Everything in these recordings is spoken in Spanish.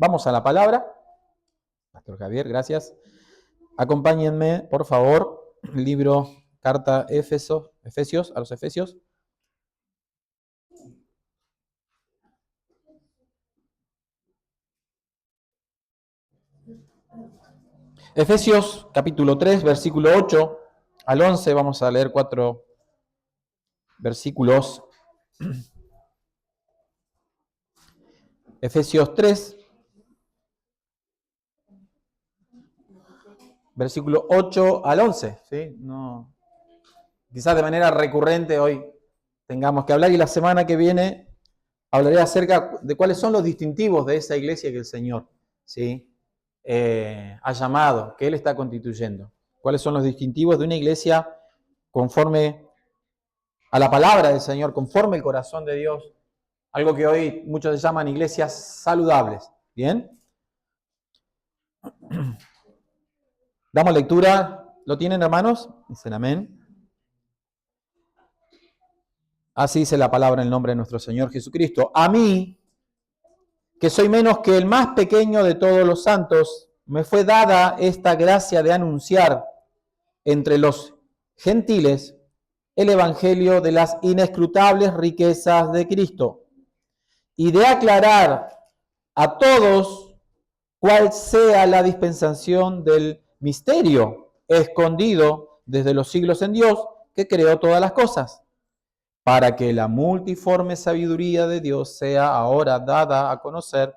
Vamos a la palabra. Pastor Javier, gracias. Acompáñenme, por favor, libro, carta Efesios, a los Efesios. Efesios capítulo 3, versículo 8 al 11, vamos a leer 4 versículos. Efesios 3, versículo 8 al 11. ¿Sí? No, quizás de manera recurrente hoy tengamos que hablar y la semana que viene hablaré acerca de cuáles son los distintivos de esa iglesia que el Señor, ¿sí? Ha llamado, que Él está constituyendo. ¿Cuáles son los distintivos de una iglesia conforme a la palabra del Señor, conforme al corazón de Dios? Algo que hoy muchos llaman iglesias saludables. ¿Bien? Damos lectura. ¿Lo tienen, hermanos? Dicen amén. Así dice la palabra en el nombre de nuestro Señor Jesucristo. A mí, que soy menos que el más pequeño de todos los santos, me fue dada esta gracia de anunciar entre los gentiles el evangelio de las inescrutables riquezas de Cristo y de aclarar a todos cuál sea la dispensación del misterio escondido desde los siglos en Dios, que creó todas las cosas, para que la multiforme sabiduría de Dios sea ahora dada a conocer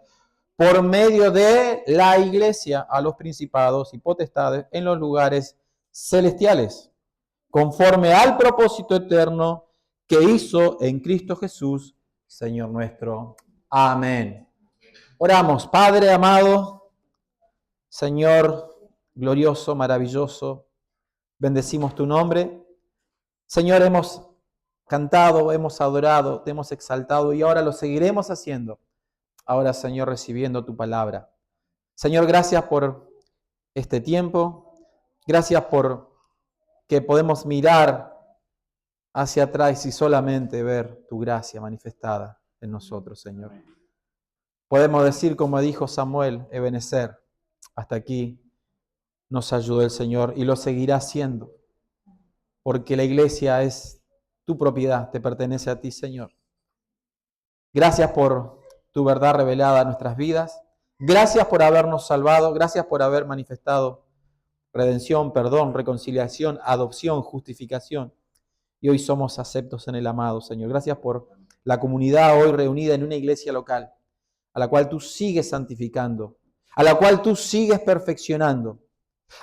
por medio de la iglesia a los principados y potestades en los lugares celestiales, conforme al propósito eterno que hizo en Cristo Jesús, Señor nuestro. Amén. Oramos. Padre amado, Señor glorioso, maravilloso, bendecimos tu nombre. Señor, hemos cantado, hemos adorado, te hemos exaltado y ahora lo seguiremos haciendo. Ahora, Señor, recibiendo tu palabra. Señor, gracias por este tiempo. Gracias por que podemos mirar hacia atrás y solamente ver tu gracia manifestada en nosotros, Señor. Podemos decir, como dijo Samuel, Ebenezer, hasta aquí nos ayudó el Señor y lo seguirá haciendo, porque la iglesia es tu propiedad, te pertenece a ti, Señor. Gracias por tu verdad revelada a nuestras vidas. Gracias por habernos salvado. Gracias por haber manifestado redención, perdón, reconciliación, adopción, justificación. Y hoy somos aceptos en el amado, Señor. Gracias por la comunidad hoy reunida en una iglesia local, a la cual tú sigues santificando, a la cual tú sigues perfeccionando,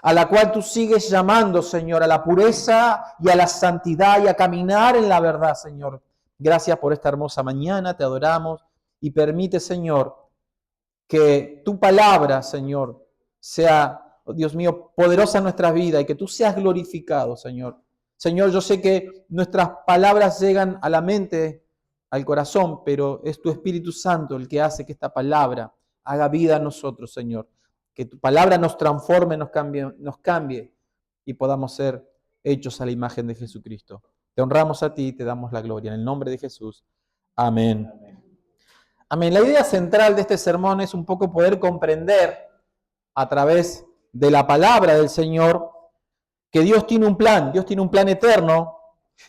a la cual tú sigues llamando, Señor, a la pureza y a la santidad y a caminar en la verdad, Señor. Gracias por esta hermosa mañana, te adoramos y permite, Señor, que tu palabra, Señor, sea, oh Dios mío, poderosa en nuestras vidas y que tú seas glorificado, Señor. Señor, yo sé que nuestras palabras llegan a la mente, al corazón, pero es tu Espíritu Santo el que hace que esta palabra haga vida en nosotros, Señor. Que tu palabra nos transforme, nos cambie y podamos ser hechos a la imagen de Jesucristo. Te honramos a ti y te damos la gloria. En el nombre de Jesús. Amén. Amén. La idea central de este sermón es un poco poder comprender a través de la palabra del Señor que Dios tiene un plan eterno,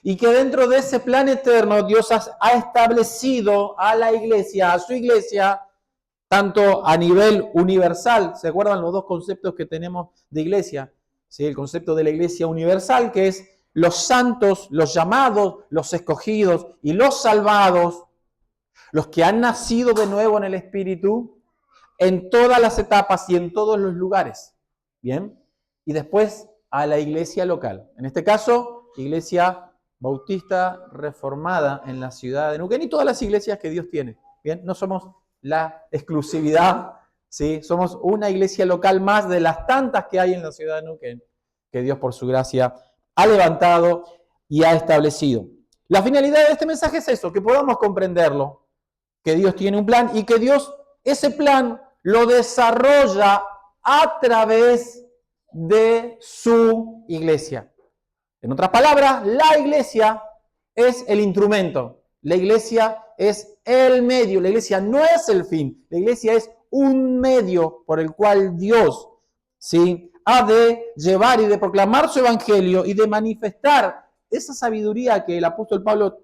y que dentro de ese plan eterno Dios ha establecido a la iglesia, a su iglesia, tanto a nivel universal. ¿Se acuerdan los dos conceptos que tenemos de iglesia? ¿Sí? El concepto de la iglesia universal, que es los santos, los llamados, los escogidos y los salvados, los que han nacido de nuevo en el Espíritu, en todas las etapas y en todos los lugares. ¿Bien? Y después a la iglesia local. En este caso, Iglesia Bautista Reformada en la ciudad de Neuquén y todas las iglesias que Dios tiene. ¿Bien? No somos la exclusividad, ¿sí? Somos una iglesia local más de las tantas que hay en la ciudad de Neuquén, que Dios por su gracia ha levantado y ha establecido. La finalidad de este mensaje es eso, que podamos comprenderlo, que Dios tiene un plan y que Dios ese plan lo desarrolla a través de su iglesia. En otras palabras, la iglesia es el instrumento, la iglesia es el medio, la iglesia no es el fin, la iglesia es un medio por el cual Dios, ¿sí?, ha de llevar y de proclamar su evangelio y de manifestar esa sabiduría que el apóstol Pablo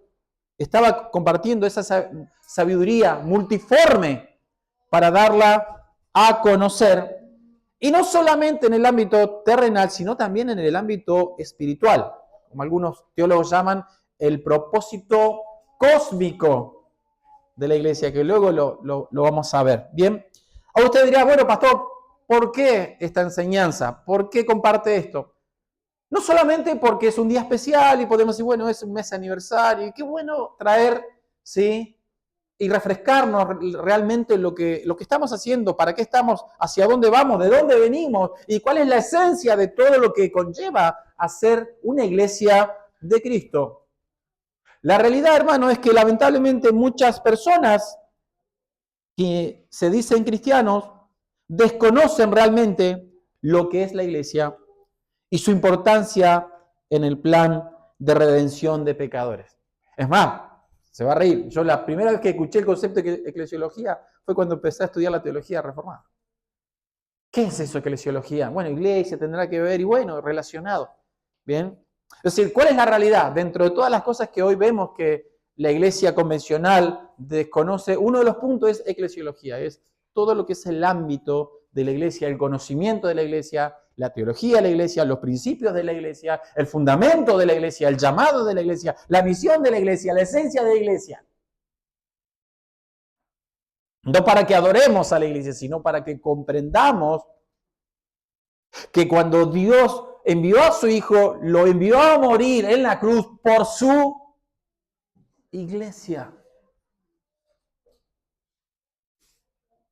estaba compartiendo, esa sabiduría multiforme para darla a conocer. Y no solamente en el ámbito terrenal, sino también en el ámbito espiritual, como algunos teólogos llaman el propósito cósmico de la iglesia, que luego lo vamos a ver. Bien, a usted dirá, bueno, pastor, ¿por qué esta enseñanza? ¿Por qué comparte esto? No solamente porque es un día especial y podemos decir, bueno, es un mes aniversario, y qué bueno traer, ¿sí?, y refrescarnos realmente lo que estamos haciendo, para qué estamos, hacia dónde vamos, de dónde venimos y cuál es la esencia de todo lo que conlleva a ser una iglesia de Cristo. La realidad, hermano, es que lamentablemente muchas personas que se dicen cristianos desconocen realmente lo que es la iglesia y su importancia en el plan de redención de pecadores. Es más, se va a reír. Yo la primera vez que escuché el concepto de eclesiología fue cuando empecé a estudiar la teología reformada. ¿Qué es eso, eclesiología? Bueno, iglesia tendrá que ver y bueno, relacionado. Bien. Es decir, ¿cuál es la realidad? Dentro de todas las cosas que hoy vemos que la iglesia convencional desconoce, uno de los puntos es eclesiología, es todo lo que es el ámbito de la iglesia, el conocimiento de la iglesia, la teología de la iglesia, los principios de la iglesia, el fundamento de la iglesia, el llamado de la iglesia, la misión de la iglesia, la esencia de la iglesia. No para que adoremos a la iglesia, sino para que comprendamos que cuando Dios envió a su Hijo, lo envió a morir en la cruz por su iglesia.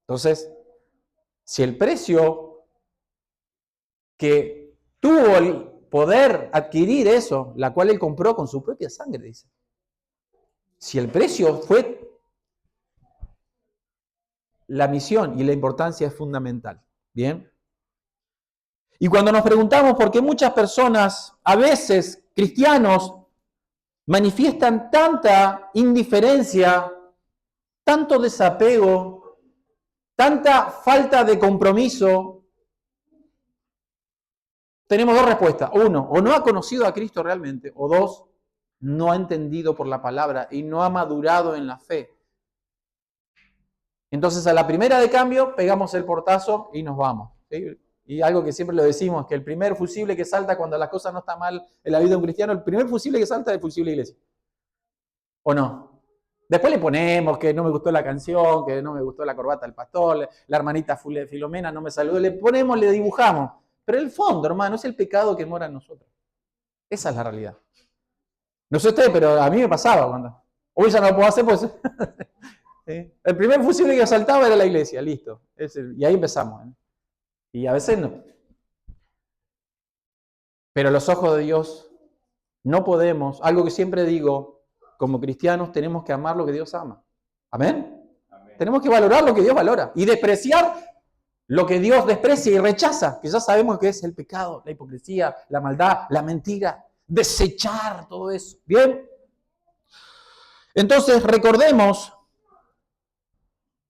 Entonces, si el precio que tuvo el poder adquirir eso, la cual él compró con su propia sangre, dice. Si el precio fue, la misión y la importancia es fundamental. Bien. Y cuando nos preguntamos por qué muchas personas, a veces cristianos, manifiestan tanta indiferencia, tanto desapego, tanta falta de compromiso, tenemos dos respuestas. Uno, o no ha conocido a Cristo realmente, o dos, no ha entendido por la palabra y no ha madurado en la fe. Entonces a la primera de cambio pegamos el portazo y nos vamos. ¿Sí? Y algo que siempre lo decimos, que el primer fusible que salta cuando las cosas no están mal en la vida de un cristiano, el primer fusible que salta es el fusible iglesia. ¿O no? Después le ponemos que no me gustó la canción, que no me gustó la corbata del pastor, la hermanita Filomena no me saludó, le ponemos, le dibujamos. Pero el fondo, hermano, es el pecado que mora en nosotros. Esa es la realidad. No sé usted, pero a mí me pasaba cuando... Hoy ya no lo puedo hacer, pues... ¿Sí? El primer fusible que saltaba era la iglesia, listo. Y ahí empezamos. Y a veces no. Pero a los ojos de Dios no podemos, algo que siempre digo, como cristianos tenemos que amar lo que Dios ama. ¿Amén? Amén. Tenemos que valorar lo que Dios valora y despreciar lo que Dios desprecia y rechaza, que ya sabemos que es el pecado, la hipocresía, la maldad, la mentira. Desechar todo eso. ¿Bien? Entonces recordemos,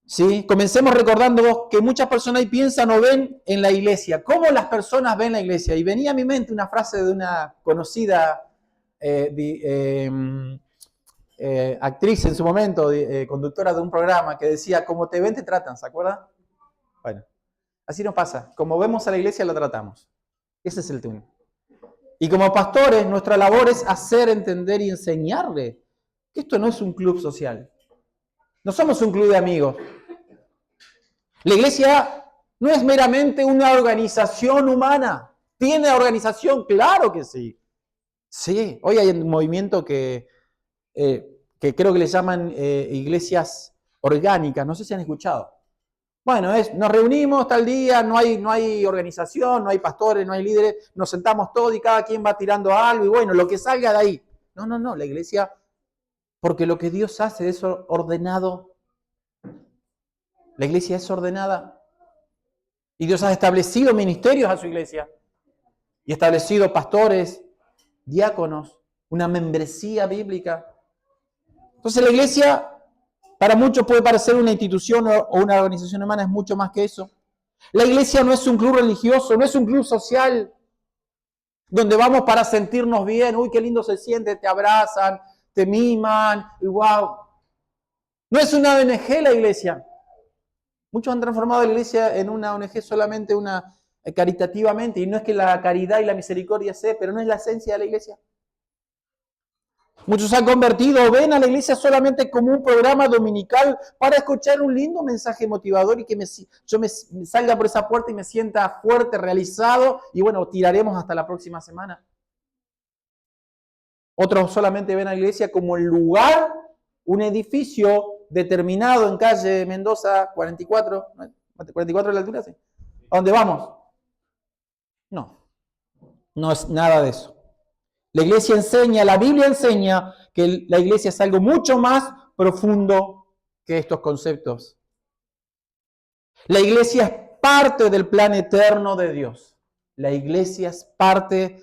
¿sí? Comencemos recordando que muchas personas ahí piensan o ven en la iglesia. ¿Cómo las personas ven la iglesia? Y venía a mi mente una frase de una conocida actriz en su momento, conductora de un programa, que decía, como te ven, te tratan, ¿se acuerda? Bueno, así nos pasa. Como vemos a la iglesia, la tratamos. Ese es el tema. Y como pastores, nuestra labor es hacer entender y enseñarle que esto no es un club social. No somos un club de amigos. La iglesia no es meramente una organización humana. ¿Tiene organización? Claro que sí. Sí, hoy hay un movimiento que creo que le llaman iglesias orgánicas. No sé si han escuchado. Bueno, nos reunimos tal día, no hay organización, no hay pastores, no hay líderes, nos sentamos todos y cada quien va tirando algo y bueno, lo que salga de ahí. No, la iglesia, porque lo que Dios hace es ordenado. La iglesia es ordenada. Y Dios ha establecido ministerios a su iglesia. Y ha establecido pastores, diáconos, una membresía bíblica. Entonces la iglesia Para muchos puede parecer una institución o una organización humana, es mucho más que eso. La iglesia no es un club religioso, no es un club social, donde vamos para sentirnos bien. Uy, qué lindo se siente, te abrazan, te miman, y wow. No es una ONG la iglesia. Muchos han transformado la iglesia en una ONG solamente caritativamente, y no es que la caridad y la misericordia sea, pero no es la esencia de la iglesia. Muchos se han convertido, ven a la iglesia solamente como un programa dominical para escuchar un lindo mensaje motivador y que yo me salga por esa puerta y me sienta fuerte, realizado, y bueno, tiraremos hasta la próxima semana. Otros solamente ven a la iglesia como el lugar, un edificio determinado en calle Mendoza 44 de la altura, ¿sí? ¿A dónde vamos? No, no es nada de eso. La iglesia enseña, la Biblia enseña que la iglesia es algo mucho más profundo que estos conceptos. La iglesia es parte del plan eterno de Dios. La iglesia es parte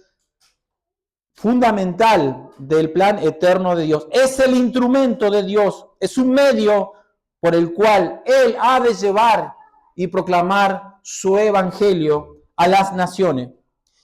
fundamental del plan eterno de Dios. Es el instrumento de Dios, es un medio por el cual Él ha de llevar y proclamar su evangelio a las naciones.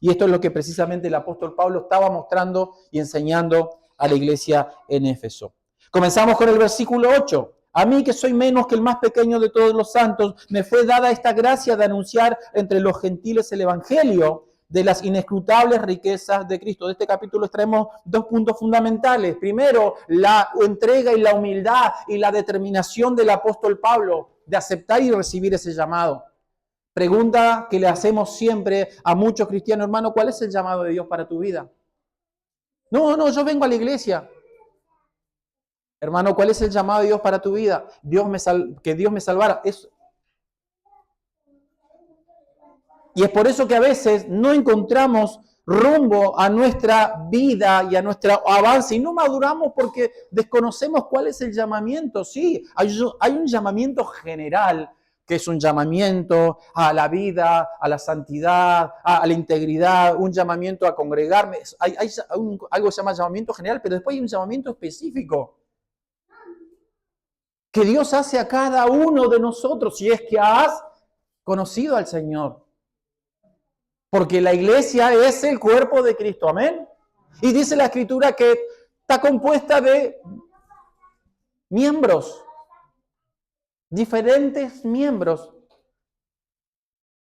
Y esto es lo que precisamente el apóstol Pablo estaba mostrando y enseñando a la iglesia en Éfeso. Comenzamos con el versículo 8. A mí, que soy menos que el más pequeño de todos los santos, me fue dada esta gracia de anunciar entre los gentiles el evangelio de las inescrutables riquezas de Cristo. De este capítulo extraemos dos puntos fundamentales. Primero, la entrega y la humildad y la determinación del apóstol Pablo de aceptar y recibir ese llamado. Pregunta que le hacemos siempre a muchos cristianos, hermano, ¿cuál es el llamado de Dios para tu vida? No, yo vengo a la iglesia. Hermano, ¿cuál es el llamado de Dios para tu vida? Que Dios me salvara. Y es por eso que a veces no encontramos rumbo a nuestra vida y a nuestro avance y no maduramos porque desconocemos cuál es el llamamiento. Sí, hay un llamamiento general, que es un llamamiento a la vida, a la santidad, a la integridad, un llamamiento a congregarme. Hay algo que se llama llamamiento general, pero después hay un llamamiento específico que Dios hace a cada uno de nosotros si es que has conocido al Señor. Porque la iglesia es el cuerpo de Cristo, amén. Y dice la Escritura que está compuesta de miembros, diferentes miembros.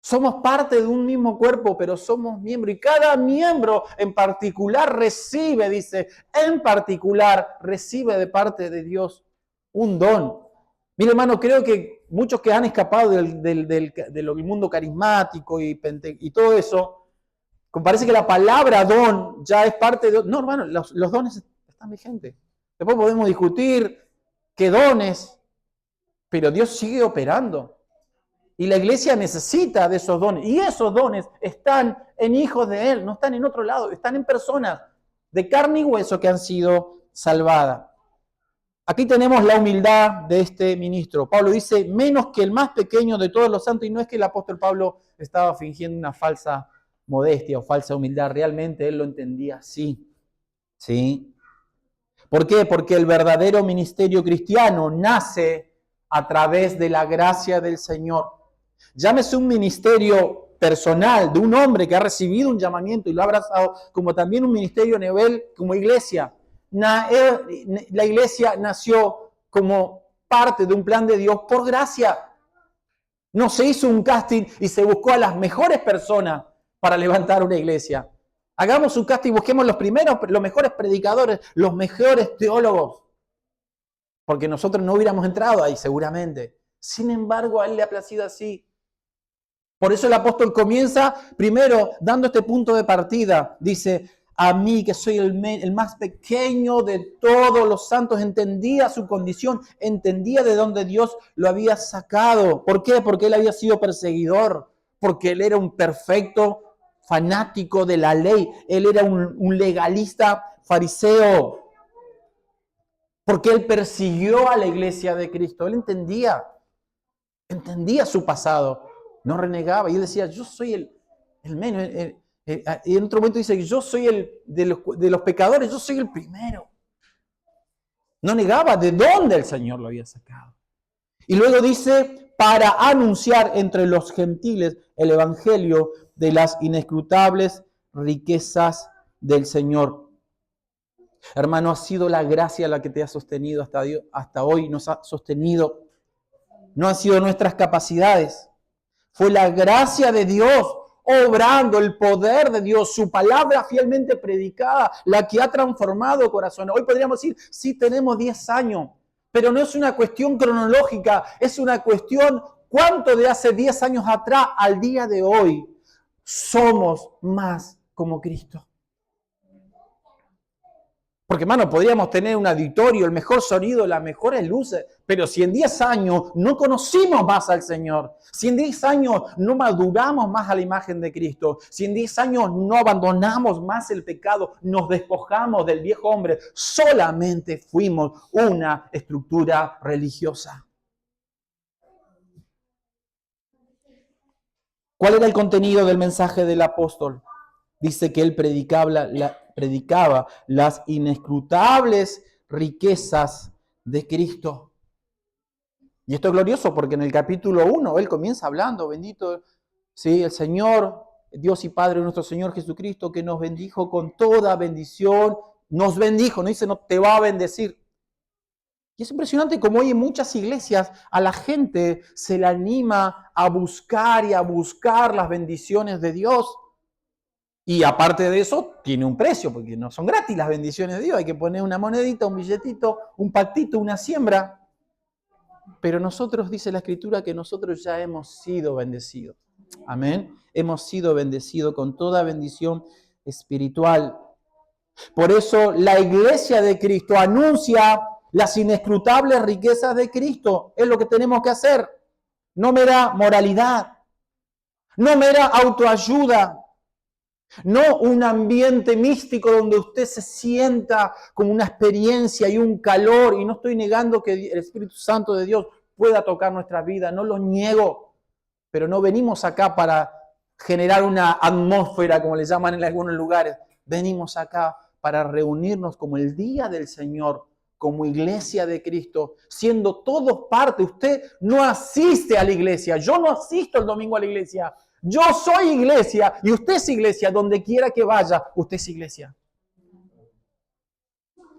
Somos parte de un mismo cuerpo, pero somos miembros. Y cada miembro en particular recibe, dice, en particular recibe de parte de Dios un don. Mire, hermano, creo que muchos que han escapado del mundo carismático y todo eso, parece que la palabra don ya es parte de... No, hermano, los dones están vigentes. Después podemos discutir qué dones, pero Dios sigue operando. Y la iglesia necesita de esos dones. Y esos dones están en hijos de Él, no están en otro lado, están en personas de carne y hueso que han sido salvadas. Aquí tenemos la humildad de este ministro. Pablo dice, menos que el más pequeño de todos los santos, y no es que el apóstol Pablo estaba fingiendo una falsa modestia o falsa humildad, realmente él lo entendía así. ¿Sí? ¿Por qué? Porque el verdadero ministerio cristiano nace a través de la gracia del Señor. Llámese un ministerio personal de un hombre que ha recibido un llamamiento y lo ha abrazado, como también un ministerio a nivel como iglesia. La iglesia nació como parte de un plan de Dios por gracia. No se hizo un casting y se buscó a las mejores personas para levantar una iglesia. Hagamos un casting y busquemos los mejores predicadores, los mejores teólogos. Porque nosotros no hubiéramos entrado ahí seguramente. Sin embargo, a Él le ha placido así. Por eso el apóstol comienza primero dando este punto de partida. Dice, a mí que soy el más pequeño de todos los santos, entendía su condición, entendía de dónde Dios lo había sacado. ¿Por qué? Porque él había sido perseguidor, porque él era un perfecto fanático de la ley, él era un legalista fariseo, porque él persiguió a la iglesia de Cristo, él entendía su pasado, no renegaba y él decía, yo soy el menos. Y en otro momento dice, yo soy de los pecadores, yo soy el primero. No negaba de dónde el Señor lo había sacado. Y luego dice, para anunciar entre los gentiles el evangelio de las inescrutables riquezas del Señor. Hermano, ha sido la gracia la que te ha sostenido hasta hoy, nos ha sostenido. No han sido nuestras capacidades. Fue la gracia de Dios, obrando el poder de Dios, su palabra fielmente predicada, la que ha transformado corazones. Hoy podríamos decir, sí tenemos 10 años, pero no es una cuestión cronológica, es una cuestión cuánto de hace 10 años atrás al día de hoy somos más como Cristo. Porque, hermano, podríamos tener un auditorio, el mejor sonido, las mejores luces, pero si en 10 años no conocimos más al Señor, si en 10 años no maduramos más a la imagen de Cristo, si en 10 años no abandonamos más el pecado, nos despojamos del viejo hombre, solamente fuimos una estructura religiosa. ¿Cuál era el contenido del mensaje del apóstol? Dice que él predicaba las inescrutables riquezas de Cristo. Y esto es glorioso porque en el capítulo 1 él comienza hablando, bendito, ¿sí? El Señor, Dios y Padre de nuestro Señor Jesucristo, que nos bendijo con toda bendición, nos bendijo, no dice no te va a bendecir. Y es impresionante como hoy en muchas iglesias a la gente se le anima a buscar y a buscar las bendiciones de Dios. Y aparte de eso, tiene un precio, porque no son gratis las bendiciones de Dios. Hay que poner una monedita, un billetito, un pactito, una siembra. Pero nosotros, dice la Escritura, que nosotros ya hemos sido bendecidos. Amén. Hemos sido bendecidos con toda bendición espiritual. Por eso la iglesia de Cristo anuncia las inescrutables riquezas de Cristo. Es lo que tenemos que hacer. No mera moralidad. No mera autoayuda. No un ambiente místico donde usted se sienta como una experiencia y un calor. Y no estoy negando que el Espíritu Santo de Dios pueda tocar nuestra vida. No lo niego. Pero no venimos acá para generar una atmósfera, como le llaman en algunos lugares. Venimos acá para reunirnos como el día del Señor, como iglesia de Cristo, siendo todos parte. Usted no asiste a la iglesia. Yo no asisto el domingo a la iglesia. Yo soy iglesia y usted es iglesia. Donde quiera que vaya, usted es iglesia.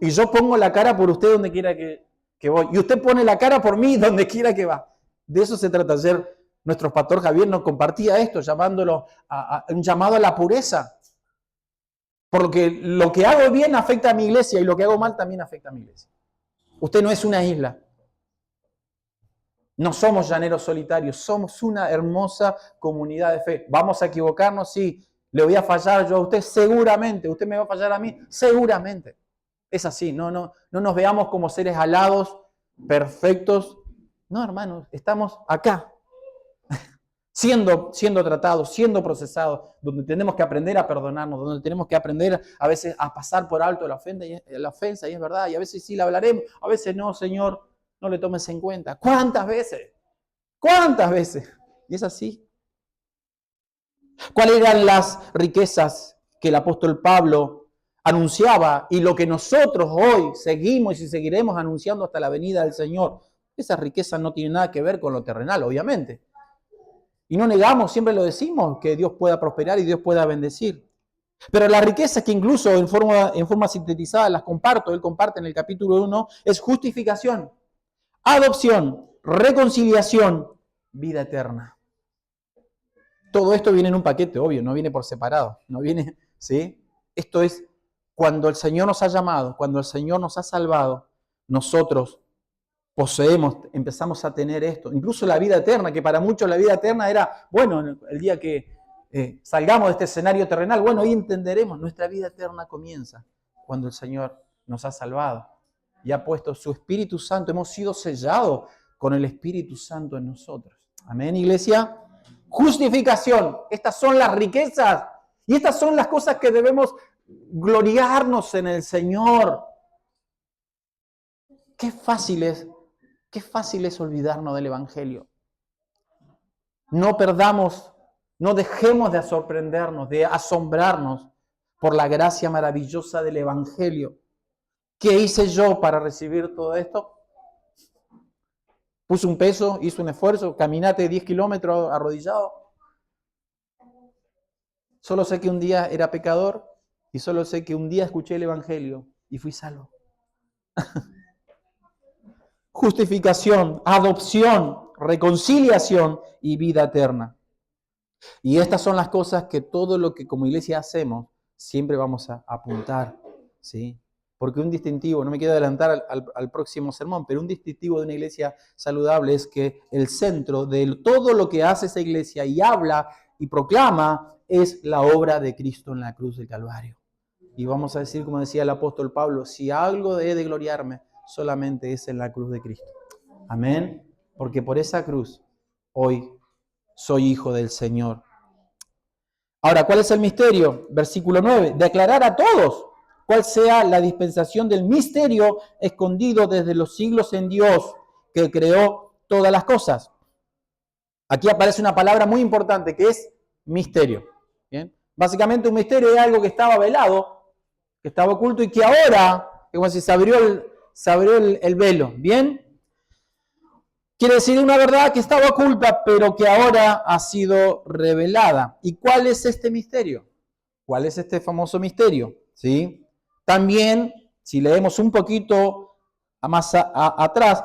Y yo pongo la cara por usted donde quiera que voy. Y usted pone la cara por mí donde quiera que va. De eso se trata. Ayer nuestro pastor Javier nos compartía esto, llamándolo a un llamado a la pureza. Porque lo que hago bien afecta a mi iglesia y lo que hago mal también afecta a mi iglesia. Usted no es una isla. No somos llaneros solitarios, somos una hermosa comunidad de fe. ¿Vamos a equivocarnos? Sí. ¿Le voy a fallar yo a usted? Seguramente. ¿Usted me va a fallar a mí? Seguramente. Es así, no nos veamos como seres alados, perfectos. No, hermanos, estamos acá, siendo tratados, siendo procesados, donde tenemos que aprender a perdonarnos, donde tenemos que aprender a veces a pasar por alto la ofensa, y es verdad, y a veces sí la hablaremos, a veces no, Señor, no le tomes en cuenta. ¿Cuántas veces? ¿Cuántas veces? Y es así. ¿Cuáles eran las riquezas que el apóstol Pablo anunciaba y lo que nosotros hoy seguimos y seguiremos anunciando hasta la venida del Señor? Esas riquezas no tienen nada que ver con lo terrenal, obviamente. Y no negamos, siempre lo decimos, que Dios pueda prosperar y Dios pueda bendecir. Pero las riquezas que incluso en forma sintetizada las comparto, él comparte en el capítulo 1, es justificación, adopción, reconciliación, vida eterna. Todo esto viene en un paquete, obvio, no viene por separado, no viene, ¿sí? Esto es cuando el Señor nos ha llamado, cuando el Señor nos ha salvado, nosotros poseemos, empezamos a tener esto. Incluso la vida eterna, que para muchos la vida eterna era, bueno, el día que salgamos de este escenario terrenal, bueno, ahí entenderemos, nuestra vida eterna comienza cuando el Señor nos ha salvado y ha puesto su Espíritu Santo, hemos sido sellados con el Espíritu Santo en nosotros. Amén, iglesia. Justificación, estas son las riquezas y estas son las cosas que debemos gloriarnos en el Señor. Qué fácil es olvidarnos del Evangelio. No perdamos, no dejemos de sorprendernos, de asombrarnos por la gracia maravillosa del Evangelio. ¿Qué hice yo para recibir todo esto? Puse un peso, hice un esfuerzo, caminate 10 kilómetros arrodillado. Solo sé que un día era pecador y solo sé que un día escuché el Evangelio y fui salvo. Justificación, adopción, reconciliación y vida eterna. Y estas son las cosas que todo lo que como iglesia hacemos, siempre vamos a apuntar, ¿sí? Porque un distintivo, no me quiero adelantar al próximo sermón, pero un distintivo de una iglesia saludable es que el centro de todo lo que hace esa iglesia y habla y proclama es la obra de Cristo en la cruz del Calvario. Y vamos a decir, como decía el apóstol Pablo, si algo he de gloriarme, solamente es en la cruz de Cristo. Amén. Porque por esa cruz hoy soy hijo del Señor. Ahora, ¿cuál es el misterio? Versículo 9. Declarar a todos cuál sea la dispensación del misterio escondido desde los siglos en Dios, que creó todas las cosas. Aquí aparece una palabra muy importante que es misterio. ¿Bien? Básicamente un misterio es algo que estaba velado, que estaba oculto y que ahora, como si se abrió el velo. ¿Bien? Quiere decir una verdad que estaba oculta, pero que ahora ha sido revelada. ¿Y cuál es este misterio? ¿Cuál es este famoso misterio? ¿Sí? También, si leemos un poquito más atrás,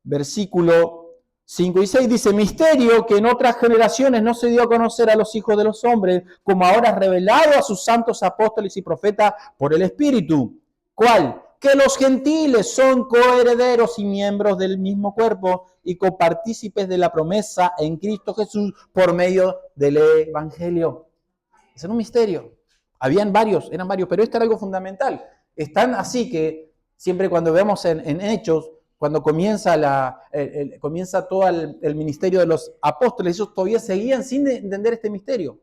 versículo 5 y 6 dice, misterio que en otras generaciones no se dio a conocer a los hijos de los hombres, como ahora revelado a sus santos apóstoles y profetas por el Espíritu. ¿Cuál? Que los gentiles son coherederos y miembros del mismo cuerpo y copartícipes de la promesa en Cristo Jesús por medio del Evangelio. Es un misterio. Eran varios, pero esto era algo fundamental. Están así que siempre cuando vemos en Hechos, cuando comienza todo el ministerio de los apóstoles, ellos todavía seguían sin entender este misterio.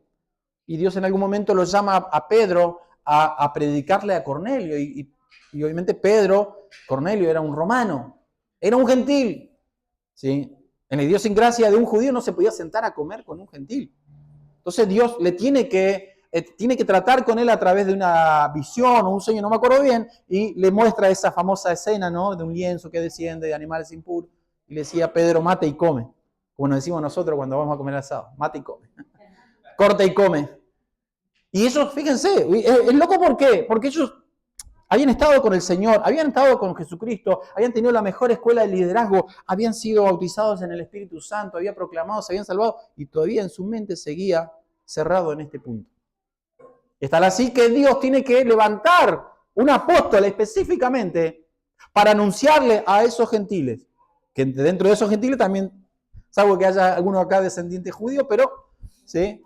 Y Dios en algún momento los llama a Pedro a predicarle a Cornelio. Y obviamente Cornelio era un romano, era un gentil. ¿Sí? En la idiosincrasia de un judío no se podía sentar a comer con un gentil. Entonces Dios le tiene que tratar con él a través de una visión o un sueño, no me acuerdo bien, y le muestra esa famosa escena, ¿no? De un lienzo que desciende de animales impuros. Y le decía, Pedro, mate y come. Como nos decimos nosotros cuando vamos a comer asado, mate y come. Corta y come. Y ellos, fíjense, es loco ¿por qué? Porque ellos habían estado con el Señor, habían estado con Jesucristo, habían tenido la mejor escuela de liderazgo, habían sido bautizados en el Espíritu Santo, habían proclamado, se habían salvado, y todavía en su mente seguía cerrado en este punto. Es tal así que Dios tiene que levantar un apóstol específicamente para anunciarle a esos gentiles, que dentro de esos gentiles también, salvo que haya alguno acá descendiente judío, pero, ¿sí?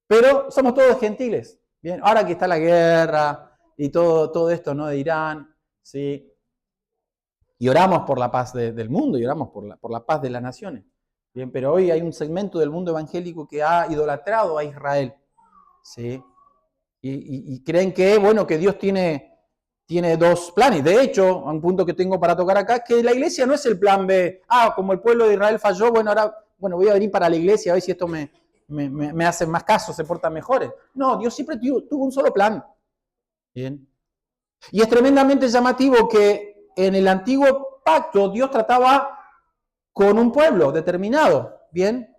Pero somos todos gentiles. Bien, ahora que está la guerra y todo esto, ¿no? De Irán, ¿sí? Y oramos por la paz del mundo y oramos por la paz de las naciones. Bien, pero hoy hay un segmento del mundo evangélico que ha idolatrado a Israel, ¿sí? Y creen que, bueno, que Dios tiene dos planes. De hecho, un punto que tengo para tocar acá, que la iglesia no es el plan B. Como el pueblo de Israel falló, ahora voy a venir para la iglesia a ver si esto me hacen más caso, se portan mejores. No, Dios siempre tuvo un solo plan. Bien. Y es tremendamente llamativo que en el antiguo pacto Dios trataba con un pueblo determinado, ¿bien?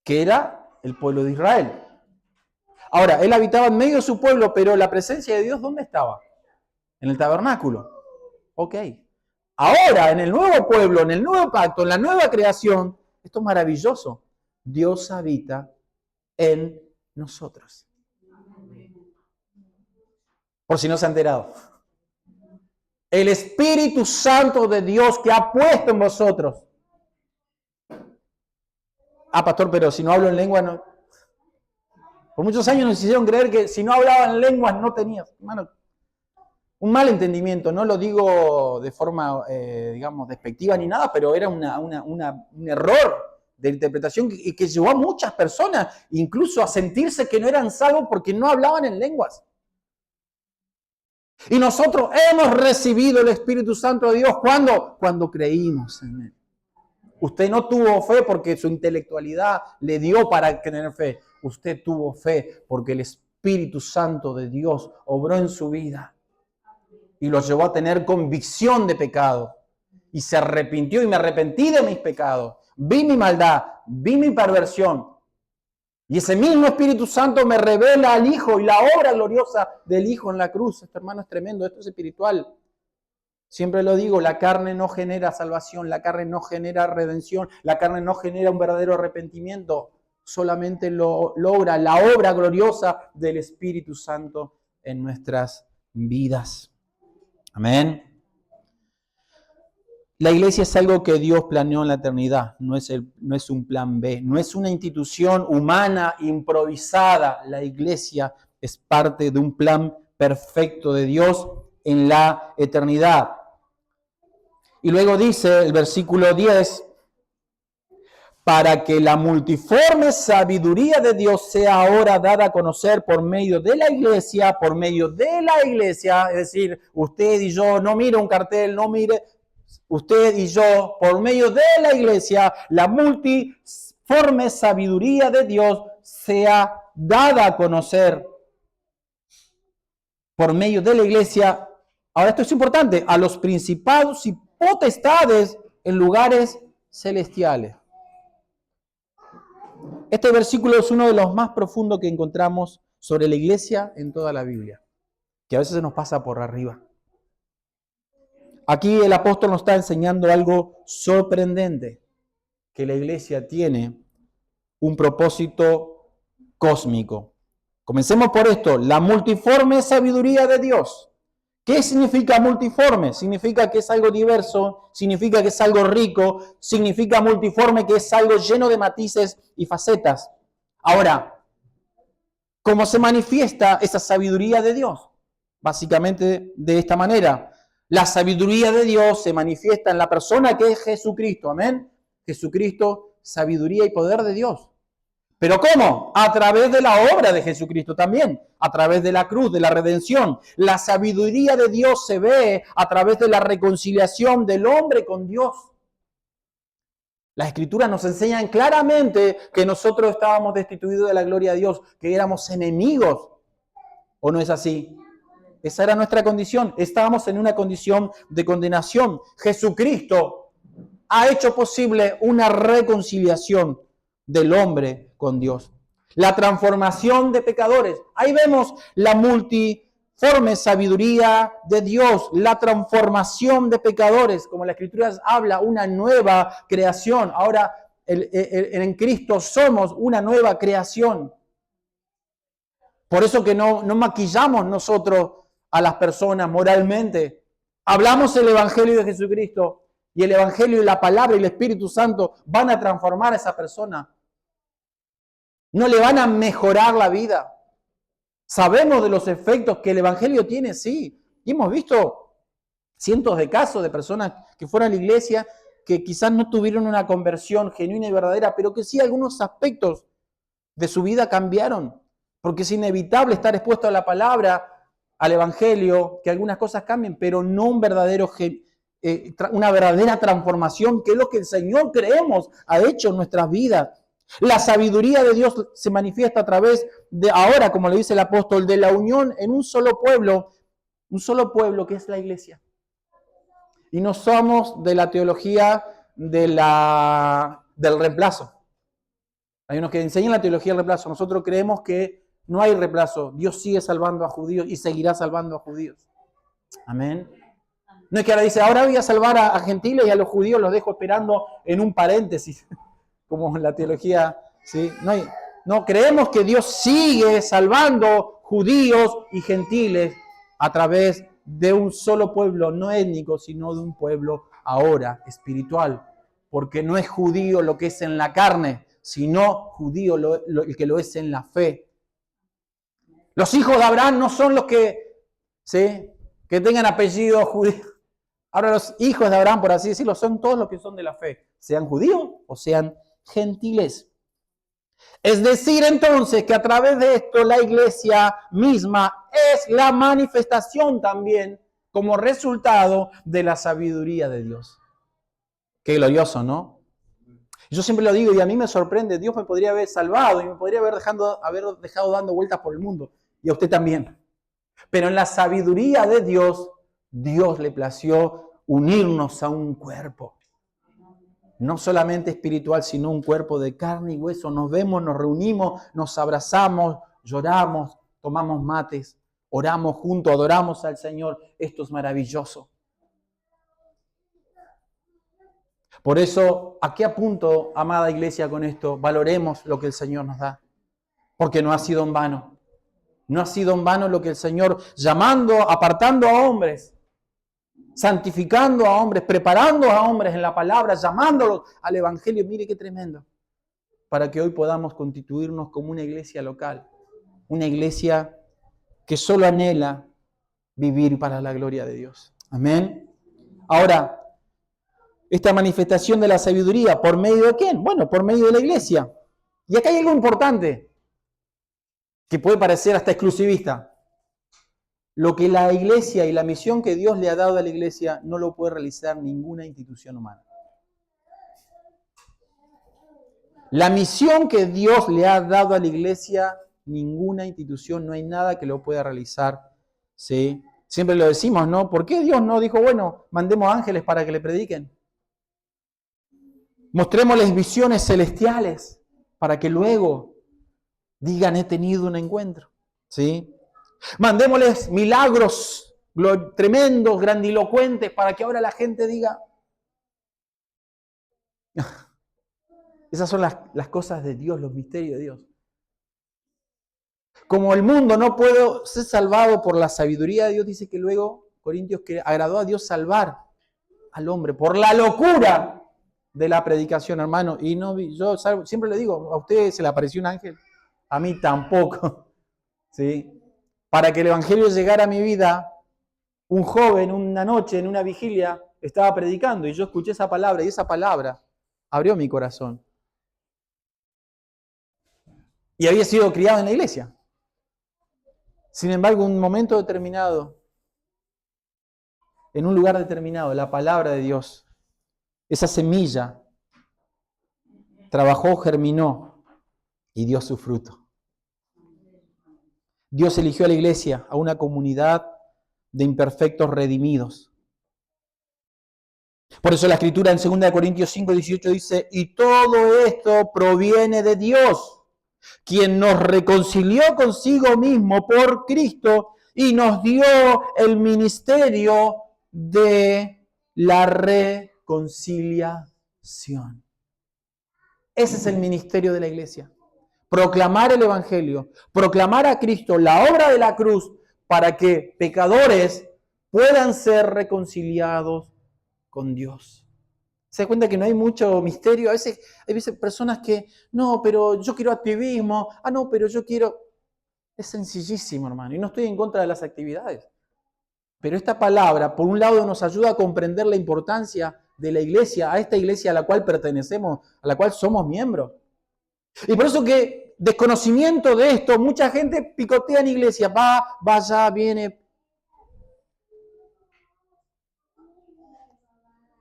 Que era el pueblo de Israel. Ahora, él habitaba en medio de su pueblo, pero la presencia de Dios, ¿dónde estaba? En el tabernáculo. Ok. Ahora, en el nuevo pueblo, en el nuevo pacto, en la nueva creación, esto es maravilloso. Dios habita en nosotros. Por si no se ha enterado. El Espíritu Santo de Dios que ha puesto en vosotros. Pastor, pero si no hablo en lengua, no. Por muchos años nos hicieron creer que si no hablaban en lenguas no tenías. Hermano, un mal entendimiento, no lo digo de forma, digamos, despectiva ni nada, pero era un error de interpretación y que llevó a muchas personas incluso a sentirse que no eran salvos porque no hablaban en lenguas. Y nosotros hemos recibido el Espíritu Santo de Dios. ¿Cuándo? Cuando creímos en Él. Usted no tuvo fe porque su intelectualidad le dio para tener fe. Usted tuvo fe porque el Espíritu Santo de Dios obró en su vida. y lo llevó a tener convicción de pecado. Y se arrepintió y me arrepentí de mis pecados. Vi mi maldad, vi mi perversión. Y ese mismo Espíritu Santo me revela al Hijo y la obra gloriosa del Hijo en la cruz. Esto, hermano, es tremendo, esto es espiritual. Siempre lo digo, la carne no genera salvación, la carne no genera redención, la carne no genera un verdadero arrepentimiento. Solamente lo logra la obra gloriosa del Espíritu Santo en nuestras vidas. Amén. La iglesia es algo que Dios planeó en la eternidad, no es un plan B, no es una institución humana improvisada. La iglesia es parte de un plan perfecto de Dios en la eternidad. Y luego dice el versículo 10, para que la multiforme sabiduría de Dios sea ahora dada a conocer por medio de la iglesia, es decir, usted y yo, no mire un cartel, no mire, usted y yo, por medio de la iglesia, la multiforme sabiduría de Dios sea dada a conocer por medio de la iglesia. Ahora esto es importante, a los principados y potestades en lugares celestiales. Este versículo es uno de los más profundos que encontramos sobre la iglesia en toda la Biblia, que a veces se nos pasa por arriba. Aquí el apóstol nos está enseñando algo sorprendente, que la iglesia tiene un propósito cósmico. Comencemos por esto, la multiforme sabiduría de Dios. ¿Qué significa multiforme? Significa que es algo diverso, significa que es algo rico, significa multiforme que es algo lleno de matices y facetas. Ahora, ¿cómo se manifiesta esa sabiduría de Dios? Básicamente de esta manera. La sabiduría de Dios se manifiesta en la persona que es Jesucristo. Amén. Jesucristo, sabiduría y poder de Dios. ¿Pero cómo? A través de la obra de Jesucristo también, a través de la cruz, de la redención. La sabiduría de Dios se ve a través de la reconciliación del hombre con Dios. Las Escrituras nos enseñan claramente que nosotros estábamos destituidos de la gloria de Dios, que éramos enemigos. ¿O no es así? Esa era nuestra condición. Estábamos en una condición de condenación. Jesucristo ha hecho posible una reconciliación del hombre con Dios. La transformación de pecadores. Ahí vemos la multiforme sabiduría de Dios, la transformación de pecadores, como la Escritura habla, una nueva creación. Ahora en Cristo somos una nueva creación. Por eso que no maquillamos nosotros a las personas moralmente. Hablamos el Evangelio de Jesucristo y el Evangelio y la palabra y el Espíritu Santo van a transformar a esa persona. No le van a mejorar la vida. Sabemos de los efectos que el Evangelio tiene, sí. Y hemos visto cientos de casos de personas que fueron a la iglesia que quizás no tuvieron una conversión genuina y verdadera, pero que sí algunos aspectos de su vida cambiaron. Porque es inevitable estar expuesto a la palabra, al Evangelio, que algunas cosas cambien, pero no una verdadera transformación, que es lo que el Señor, creemos, ha hecho en nuestras vidas. La sabiduría de Dios se manifiesta a través de, ahora, como le dice el apóstol, de la unión en un solo pueblo que es la iglesia. Y no somos de la teología del reemplazo. Hay unos que enseñan la teología del reemplazo. Nosotros creemos que no hay reemplazo. Dios sigue salvando a judíos y seguirá salvando a judíos. Amén. No es que ahora dice, ahora voy a salvar a gentiles y a los judíos los dejo esperando en un paréntesis, como en la teología. ¿Sí? No, creemos que Dios sigue salvando judíos y gentiles a través de un solo pueblo, no étnico, sino de un pueblo ahora espiritual. Porque no es judío lo que es en la carne, sino judío el que lo es en la fe. Los hijos de Abraham no son los que tengan apellido judío. Ahora los hijos de Abraham, por así decirlo, son todos los que son de la fe, sean judíos o sean gentiles. Es decir, entonces, que a través de esto la iglesia misma es la manifestación también como resultado de la sabiduría de Dios. Qué glorioso, ¿no? Yo siempre lo digo y a mí me sorprende, Dios me podría haber salvado y me podría haber dejado dando vueltas por el mundo, y a usted también. Pero en la sabiduría de Dios Dios le plació unirnos a un cuerpo. No solamente espiritual, sino un cuerpo de carne y hueso. Nos vemos, nos reunimos, nos abrazamos, lloramos, tomamos mates, oramos juntos, adoramos al Señor. Esto es maravilloso. Por eso, ¿a qué apunto, amada iglesia, con esto? Valoremos lo que el Señor nos da. Porque no ha sido en vano. No ha sido en vano lo que el Señor, llamando, apartando a hombres, santificando a hombres, preparando a hombres en la palabra, llamándolos al Evangelio. Mire qué tremendo. Para que hoy podamos constituirnos como una iglesia local. Una iglesia que solo anhela vivir para la gloria de Dios. Amén. Ahora, esta manifestación de la sabiduría, ¿por medio de quién? Bueno, por medio de la iglesia. Y acá hay algo importante, que puede parecer hasta exclusivista. Lo que la iglesia y la misión que Dios le ha dado a la iglesia no lo puede realizar ninguna institución humana. La misión que Dios le ha dado a la iglesia, ninguna institución, no hay nada que lo pueda realizar. ¿Sí? Siempre lo decimos, ¿no? ¿Por qué Dios no dijo, bueno, mandemos ángeles para que le prediquen? Mostrémosles visiones celestiales para que luego digan, he tenido un encuentro. ¿Sí? Mandémosles milagros tremendos, grandilocuentes, para que ahora la gente diga. Esas son las cosas de Dios, los misterios de Dios. Como el mundo no puede ser salvado por la sabiduría de Dios, dice que luego Corintios que agradó a Dios salvar al hombre por la locura de la predicación, hermano. Y no, yo siempre le digo, ¿a usted se le apareció un ángel? A mí tampoco. ¿Sí? Para que el evangelio llegara a mi vida, un joven una noche en una vigilia estaba predicando y yo escuché esa palabra y esa palabra abrió mi corazón. Y había sido criado en la iglesia. Sin embargo, en un momento determinado, en un lugar determinado, la palabra de Dios, esa semilla, trabajó, germinó y dio su fruto. Dios eligió a la iglesia, a una comunidad de imperfectos redimidos. Por eso la escritura en 2 Corintios 5, 18 dice, y todo esto proviene de Dios, quien nos reconcilió consigo mismo por Cristo y nos dio el ministerio de la reconciliación. Ese es el ministerio de la iglesia. Proclamar el Evangelio, proclamar a Cristo la obra de la cruz para que pecadores puedan ser reconciliados con Dios. ¿Se da cuenta que no hay mucho misterio? A veces hay personas que, no, pero yo quiero activismo, no, pero yo quiero... Es sencillísimo, hermano, y no estoy en contra de las actividades. Pero esta palabra, por un lado, nos ayuda a comprender la importancia de la iglesia, a esta iglesia a la cual pertenecemos, a la cual somos miembros. Y por eso que desconocimiento de esto, mucha gente picotea en iglesia, va allá, viene.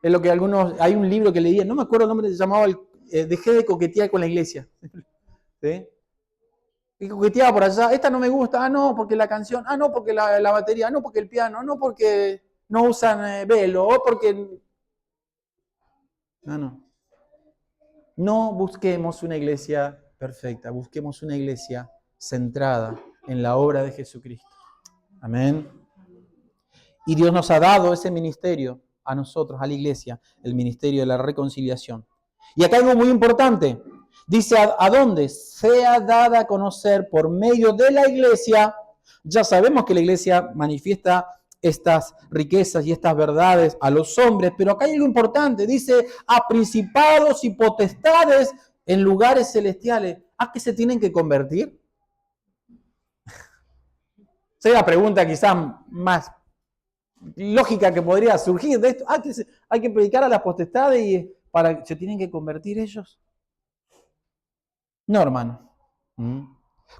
Es lo que hay un libro que leía, no me acuerdo el nombre, se llamaba Dejé de coquetear con la iglesia. ¿Sí? Y coqueteaba por allá, esta no me gusta, no, porque la canción, no, porque la batería, no, porque el piano, no, porque no usan velo, o porque... No. No busquemos una iglesia perfecta, busquemos una iglesia centrada en la obra de Jesucristo. Amén. Y Dios nos ha dado ese ministerio a nosotros, a la iglesia, el ministerio de la reconciliación. Y acá algo muy importante. Dice, ¿a dónde? Sea dada a conocer por medio de la iglesia. Ya sabemos que la iglesia manifiesta estas riquezas y estas verdades a los hombres, pero acá hay algo importante. Dice, a principados y potestades en lugares celestiales. ¿A qué se tienen que convertir? Esa es la pregunta quizás más lógica que podría surgir de esto. Hay que predicar a las potestades y ¿se tienen que convertir ellos? No, hermano.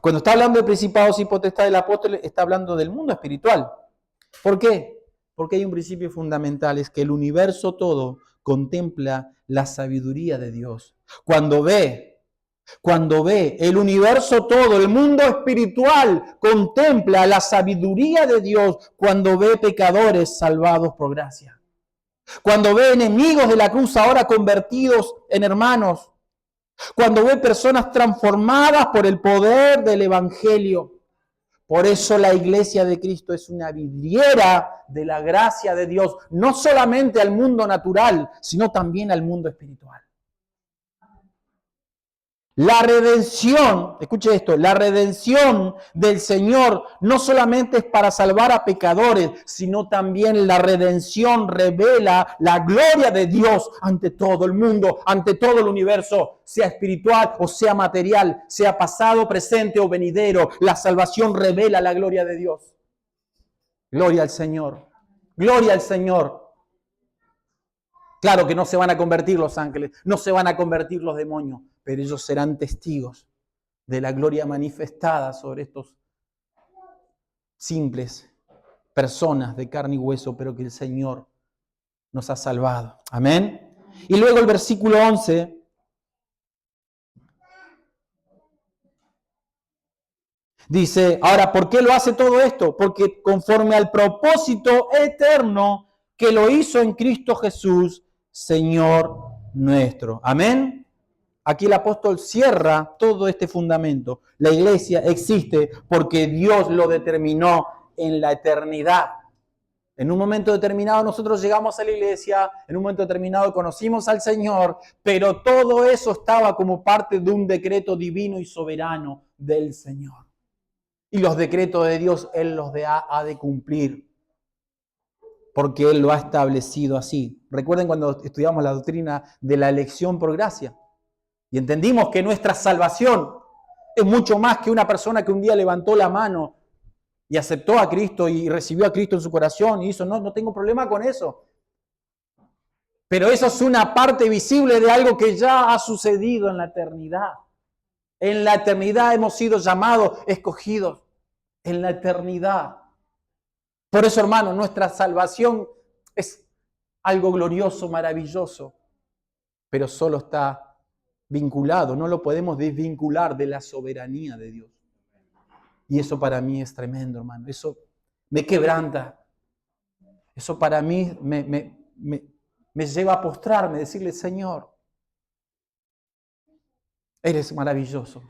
Cuando está hablando de principados y potestades, el apóstol está hablando del mundo espiritual. ¿Por qué? Porque hay un principio fundamental, es que el universo todo contempla la sabiduría de Dios. Cuando ve Cuando ve el universo todo, el mundo espiritual, contempla la sabiduría de Dios cuando ve pecadores salvados por gracia. Cuando ve enemigos de la cruz ahora convertidos en hermanos. Cuando ve personas transformadas por el poder del Evangelio. Por eso la iglesia de Cristo es una vidriera de la gracia de Dios, no solamente al mundo natural, sino también al mundo espiritual. La redención, escuche esto, la redención del Señor no solamente es para salvar a pecadores, sino también la redención revela la gloria de Dios ante todo el mundo, ante todo el universo, sea espiritual o sea material, sea pasado, presente o venidero. La salvación revela la gloria de Dios. Gloria al Señor, gloria al Señor. Claro que no se van a convertir los ángeles, no se van a convertir los demonios, pero ellos serán testigos de la gloria manifestada sobre estos simples personas de carne y hueso, pero que el Señor nos ha salvado. Amén. Y luego el versículo 11 dice, ahora, ¿por qué lo hace todo esto? Porque conforme al propósito eterno que lo hizo en Cristo Jesús, Señor nuestro. Amén. Aquí el apóstol cierra todo este fundamento. La iglesia existe porque Dios lo determinó en la eternidad. En un momento determinado nosotros llegamos a la iglesia, en un momento determinado conocimos al Señor, pero todo eso estaba como parte de un decreto divino y soberano del Señor. Y los decretos de Dios Él los ha de cumplir, porque Él lo ha establecido así. Recuerden cuando estudiamos la doctrina de la elección por gracia. Y entendimos que nuestra salvación es mucho más que una persona que un día levantó la mano y aceptó a Cristo y recibió a Cristo en su corazón y hizo, no tengo problema con eso. Pero eso es una parte visible de algo que ya ha sucedido en la eternidad. En la eternidad hemos sido llamados, escogidos. En la eternidad. Por eso, hermano, nuestra salvación es algo glorioso, maravilloso, pero solo está vinculado, no lo podemos desvincular de la soberanía de Dios. Y eso para mí es tremendo, hermano. Eso me quebranta. Eso para mí me lleva a postrarme, decirle, Señor, eres maravilloso.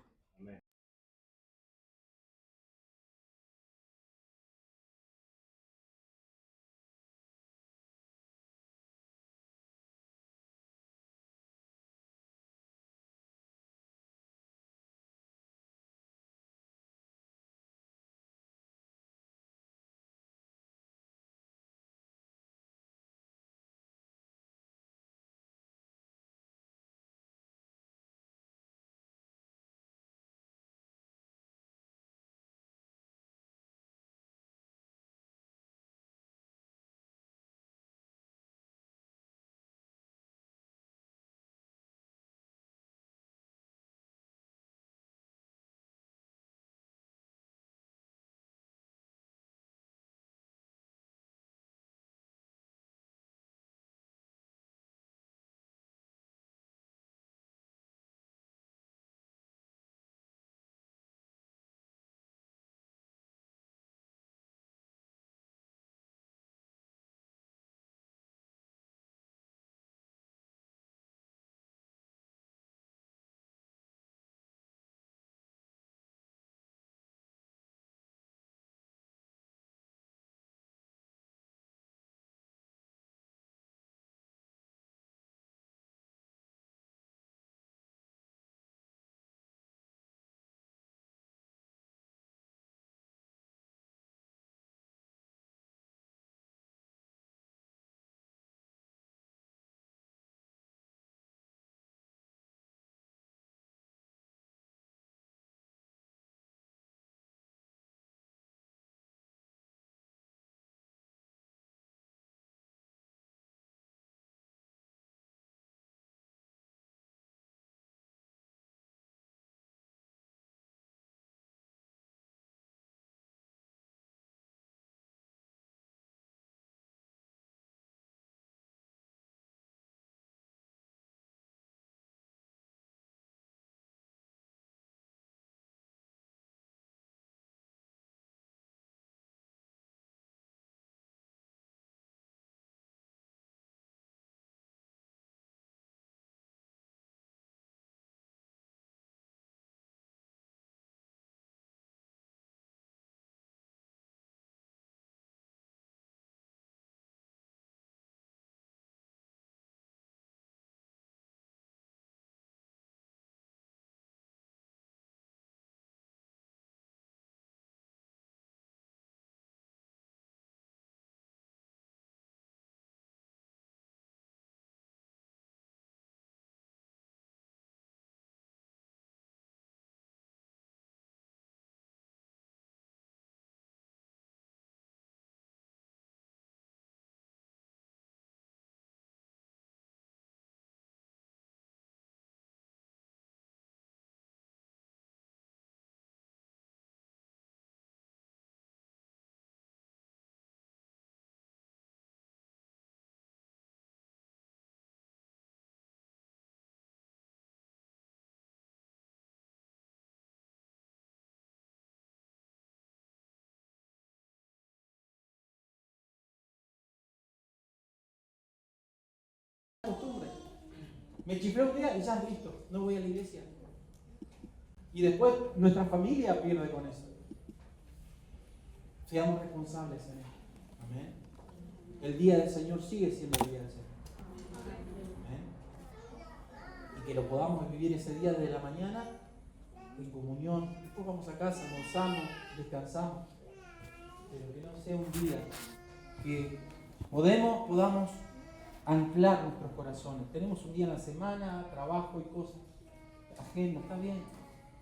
costumbre. Me chiflé un día y ya listo, no voy a la iglesia. Y después nuestra familia pierde con eso. Seamos responsables en esto. Amén. El día del Señor sigue siendo el día del Señor. Amén. Y que lo podamos vivir ese día desde la mañana en comunión. Después vamos a casa, almorzamos, descansamos. Pero que no sea un día que podamos anclar nuestros corazones. Tenemos un día en la semana, trabajo y cosas, agenda, está bien,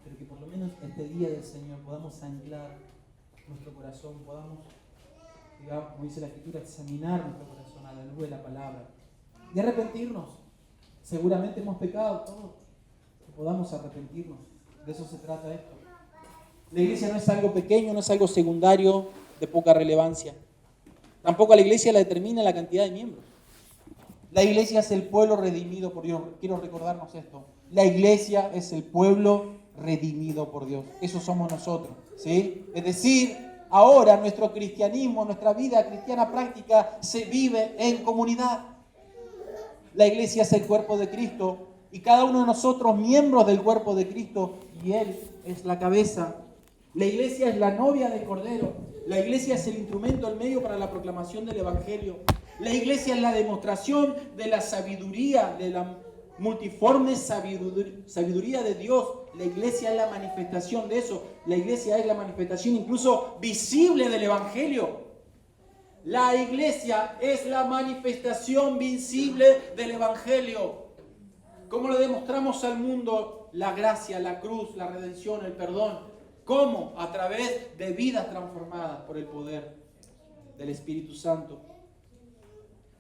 pero que por lo menos este día del Señor podamos anclar nuestro corazón, podamos, digamos, como dice la Escritura, examinar nuestro corazón a la luz de la palabra y arrepentirnos. Seguramente hemos pecado todos, que podamos arrepentirnos. De eso se trata esto. La iglesia no es algo pequeño, no es algo secundario de poca relevancia. Tampoco a la iglesia la determina la cantidad de miembros. La iglesia es el pueblo redimido por Dios. Quiero recordarnos esto. La iglesia es el pueblo redimido por Dios. Eso somos nosotros, ¿sí? Es decir, ahora nuestro cristianismo, nuestra vida cristiana práctica se vive en comunidad. La iglesia es el cuerpo de Cristo y cada uno de nosotros miembros del cuerpo de Cristo y Él es la cabeza. La iglesia es la novia del Cordero. La iglesia es el instrumento, el medio para la proclamación del Evangelio. La iglesia es la demostración de la sabiduría, de la multiforme sabiduría de Dios. La iglesia es la manifestación de eso. La iglesia es la manifestación incluso visible del Evangelio. La iglesia es la manifestación visible del Evangelio. ¿Cómo le demostramos al mundo la gracia, la cruz, la redención, el perdón? ¿Cómo? A través de vidas transformadas por el poder del Espíritu Santo.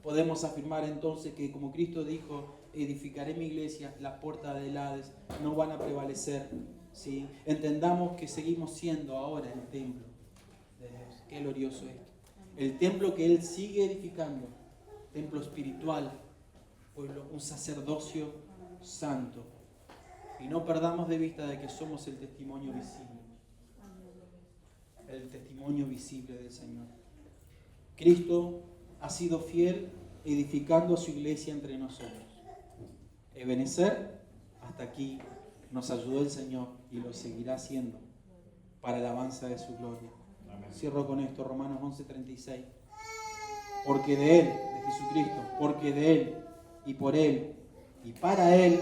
Podemos afirmar entonces que, como Cristo dijo, edificaré mi iglesia, las puertas del Hades no van a prevalecer, ¿sí? Entendamos que seguimos siendo ahora el templo de Dios. Qué glorioso esto. El templo que Él sigue edificando, templo espiritual, pueblo, un sacerdocio santo. Y no perdamos de vista de que somos el testimonio visible. El testimonio visible del Señor. Cristo ha sido fiel edificando a su iglesia entre nosotros. Ebenecer, hasta aquí nos ayudó el Señor y lo seguirá haciendo para la alabanza de su gloria. Amén. Cierro con esto, Romanos 11:36. Porque de Él, de Jesucristo, porque de Él y por Él y para Él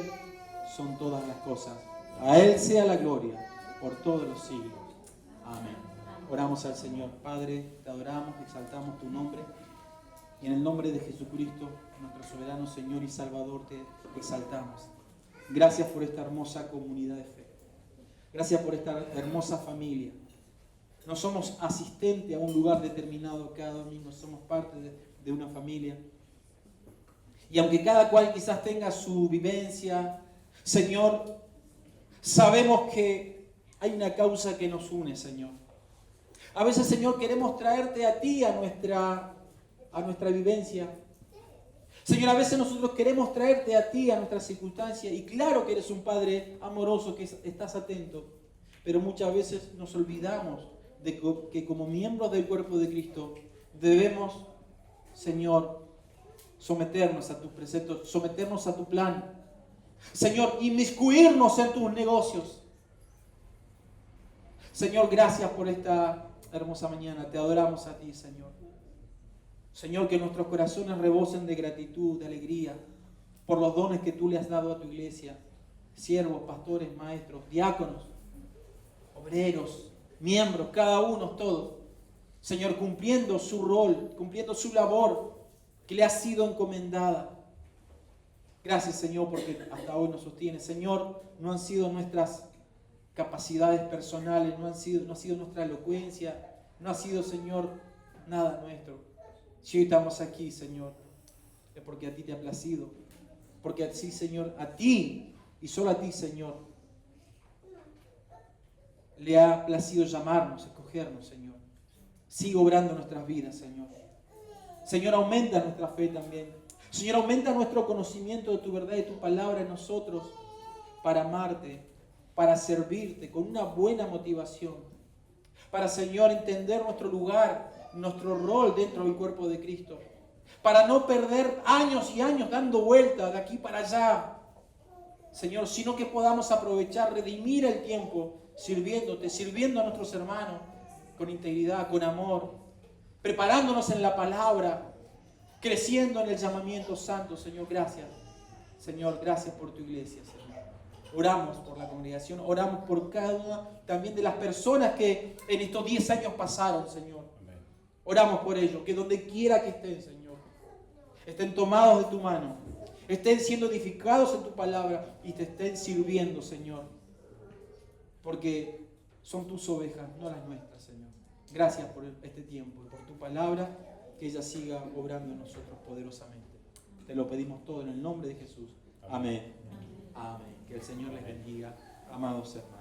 son todas las cosas. A Él sea la gloria por todos los siglos. Amén. Oramos al Señor. Padre, te adoramos, exaltamos tu nombre. Y en el nombre de Jesucristo, nuestro soberano Señor y Salvador, te exaltamos. Gracias por esta hermosa comunidad de fe. Gracias por esta hermosa familia. No somos asistentes a un lugar determinado cada domingo, somos parte de una familia. Y aunque cada cual quizás tenga su vivencia, Señor, sabemos que hay una causa que nos une, Señor. A veces, Señor, queremos traerte a ti, a nuestra vivencia. Señor, a veces nosotros queremos traerte a ti, a nuestras circunstancias. Y claro que eres un Padre amoroso, que estás atento. Pero muchas veces nos olvidamos de que como miembros del cuerpo de Cristo debemos, Señor, someternos a tus preceptos, someternos a tu plan. Señor, inmiscuirnos en tus negocios. Señor, gracias por esta hermosa mañana. Te adoramos a ti, Señor. Señor, que nuestros corazones rebosen de gratitud, de alegría, por los dones que tú le has dado a tu iglesia. Siervos, pastores, maestros, diáconos, obreros, miembros, cada uno, todos. Señor, cumpliendo su rol, cumpliendo su labor que le ha sido encomendada. Gracias, Señor, porque hasta hoy nos sostiene. Señor, no han sido nuestras capacidades personales, no ha sido nuestra elocuencia, no ha sido, Señor, nada nuestro. Si hoy estamos aquí, Señor, es porque a ti te ha placido. Porque así, Señor, a ti y solo a ti, Señor, le ha placido llamarnos, escogernos, Señor. Sigue obrando nuestras vidas, Señor. Señor, aumenta nuestra fe también. Señor, aumenta nuestro conocimiento de tu verdad y de tu palabra en nosotros para amarte, para servirte con una buena motivación. Para, Señor, entender nuestro lugar, nuestro rol dentro del cuerpo de Cristo. para no perder años y años dando vueltas de aquí para allá, Señor, sino que podamos aprovechar, redimir el tiempo sirviéndote, sirviendo a nuestros hermanos con integridad, con amor, preparándonos en la palabra, creciendo en el llamamiento santo. Señor, gracias. Señor, gracias por tu iglesia, Señor. Oramos por la congregación, oramos por cada una también de las personas que en estos 10 años pasaron, Señor. Oramos por ellos, que donde quiera que estén, Señor, estén tomados de tu mano, estén siendo edificados en tu palabra y te estén sirviendo, Señor. Porque son tus ovejas, no las nuestras, Señor. Gracias por este tiempo y por tu palabra, que ella siga obrando en nosotros poderosamente. Te lo pedimos todo en el nombre de Jesús. Amén. Amén. Que el Señor les bendiga, amados hermanos.